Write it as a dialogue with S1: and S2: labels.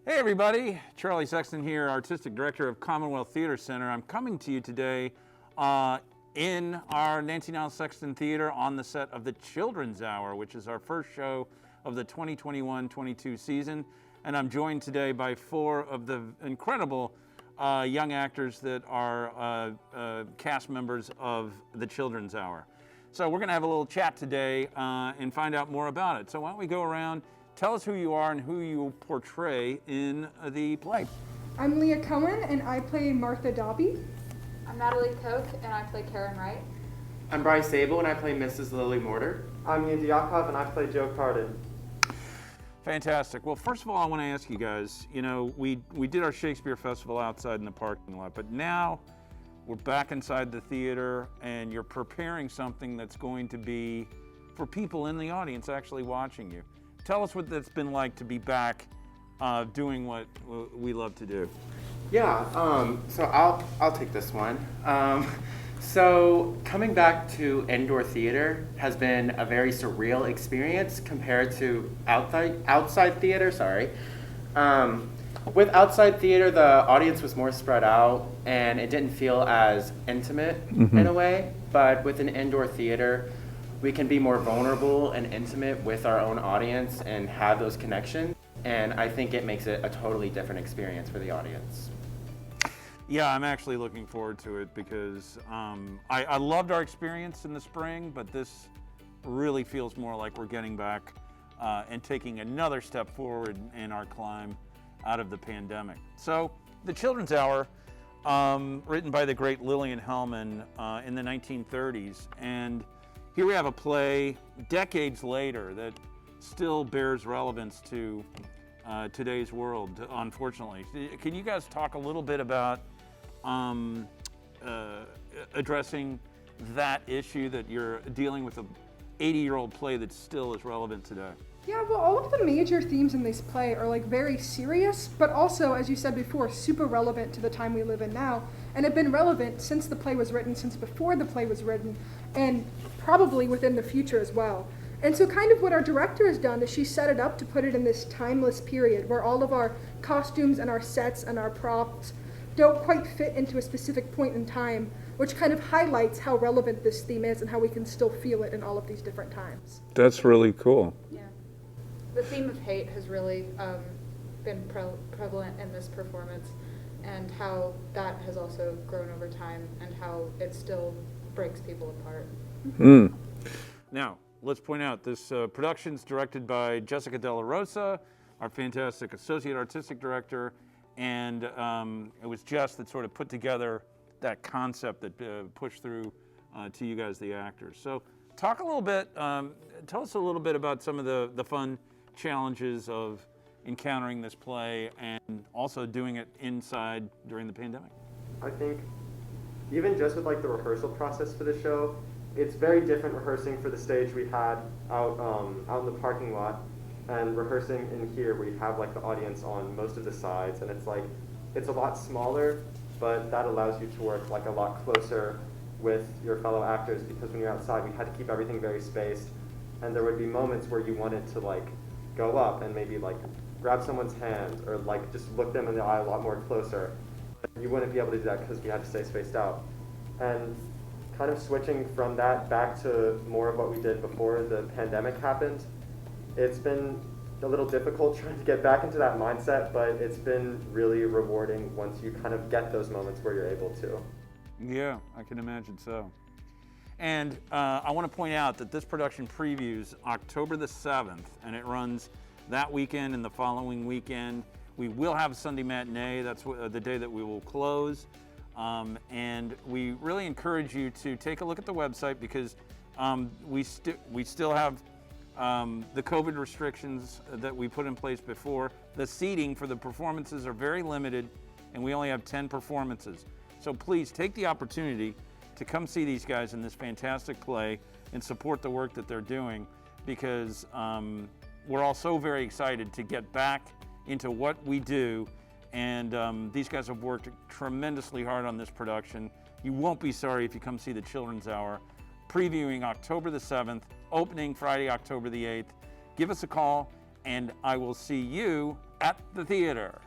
S1: Hey everybody, Charlie Sexton here, Artistic Director of Commonwealth Theater Center. I'm coming to you today in our Nancy Niles Sexton Theater on the set of The Children's Hour, which is our first show of the 2021-22 season. And I'm joined today by four of the incredible young actors that are cast members of The Children's Hour. So we're gonna have a little chat today and find out more about it. So why don't we go around, tell us who you are and who you portray in the play.
S2: I'm Leah Cohen, and I play Martha Dobby.
S3: I'm Natalie Koch, and I play Karen Wright.
S4: I'm Bryce Abell, and I play Mrs. Lily Mortar.
S5: I'm Diakov, and I play Joe Carden.
S1: Fantastic. Well, first of all, I want to ask you guys, you know, we did our Shakespeare Festival outside in the parking lot, but now we're back inside the theater, and you're preparing something that's going to be for people in the audience actually watching you. Tell us what that's been like to be back doing what we love to do.
S4: Yeah, so I'll take this one. So coming back to indoor theater has been a very surreal experience compared to outside theater, sorry. With outside theater, the audience was more spread out and it didn't feel as intimate in a way, but with an indoor theater, we can be more vulnerable and intimate with our own audience and have those connections. And I think it makes it a totally different experience for the audience.
S1: Yeah, I'm actually looking forward to it because I loved our experience in the spring, but this really feels more like we're getting back and taking another step forward in our climb out of the pandemic. So, The Children's Hour, written by the great Lillian Hellman in the 1930s, and here we have a play decades later that still bears relevance to today's world, unfortunately. Can you guys talk a little bit about addressing that issue that you're dealing with, an 80-year-old play that still is relevant today?
S2: Yeah, well, all of the major themes in this play are like very serious, but also, as you said before, super relevant to the time we live in now, and have been relevant since the play was written, since before the play was written, and probably within the future as well. And so kind of what our director has done is she set it up to put it in this timeless period where all of our costumes and our sets and our props don't quite fit into a specific point in time, which kind of highlights how relevant this theme is and how we can still feel it in all of these different times.
S1: That's really cool.
S3: Yeah. The theme of hate has really been prevalent in this performance, and how that has also grown over time and how it still breaks people apart.
S1: Now, let's point out this production's directed by Jessica Delarosa, our fantastic associate artistic director, and it was Jess that sort of put together that concept that pushed through to you guys, the actors. So talk a little bit, tell us a little bit about some of the fun challenges of encountering this play and also doing it inside during the pandemic.
S5: I think even just with like the rehearsal process for the show, it's very different rehearsing for the stage we had out in the parking lot and rehearsing in here where you have like the audience on most of the sides, and it's a lot smaller, but that allows you to work like a lot closer with your fellow actors, because when you're outside we had to keep everything very spaced, and there would be moments where you wanted to like go up and maybe like grab someone's hand or like just look them in the eye a lot more closer. You wouldn't be able to do that because we had to stay spaced out. And kind of switching from that back to more of what we did before the pandemic happened, it's been a little difficult trying to get back into that mindset, but it's been really rewarding once you kind of get those moments where you're able to.
S1: Yeah, I can imagine so. And I want to point out that this production previews October the 7th, and it runs that weekend and the following weekend. We will have a Sunday matinee. That's the day that we will close. And we really encourage you to take a look at the website, because we still have the COVID restrictions that we put in place before. The seating for the performances are very limited, and we only have 10 performances. So please take the opportunity to come see these guys in this fantastic play and support the work that they're doing, because we're all so very excited to get back into what we do. And these guys have worked tremendously hard on this production. You won't be sorry if you come see The Children's Hour, previewing October the 7th, opening Friday, October the 8th. Give us a call, and I will see you at the theater.